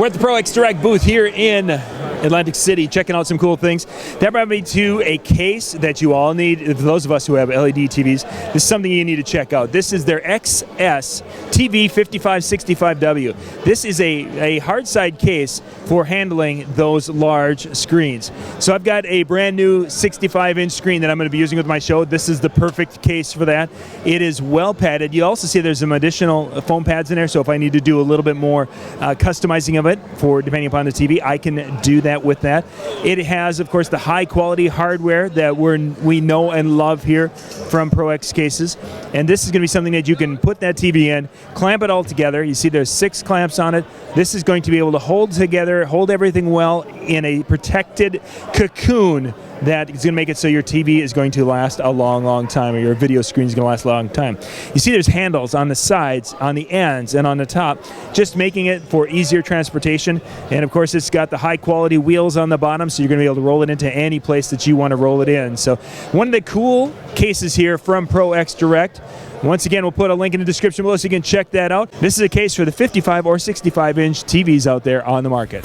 We're at the ProX Direct booth here in Atlantic City, checking out some cool things. That brought me to a case that you all need. For those of us who have LED TVs, this is something you need to check out. This is their XS-TV5565W. This is a hard side case for handling those large screens. So I've got a brand new 65-inch screen that I'm going to be using with my show. This is the perfect case for that. It is well padded. You also see there's some additional foam pads in there, so if I need to do a little bit more customizing of it for depending upon the TV, I can do that with that. It has, of course, the high quality hardware that we know and love here from ProX cases. And this is going to be something that you can put that TV in, clamp it all together. You see there's 6 clamps on it. This is going to be able to hold together, hold everything well in a protected cocoon that is going to make it so your TV is going to last a long, long time, or your video screen is going to last a long time. You see there's handles on the sides, on the ends, and on the top, just making it for easier transportation. And of course, it's got the high quality wheels on the bottom, so you're going to be able to roll it into any place that you want to roll it in. So one of the cool cases here from ProX Direct. Once again, we'll put a link in the description below so you can check that out. This is a case for the 55 or 65-inch TVs out there on the market.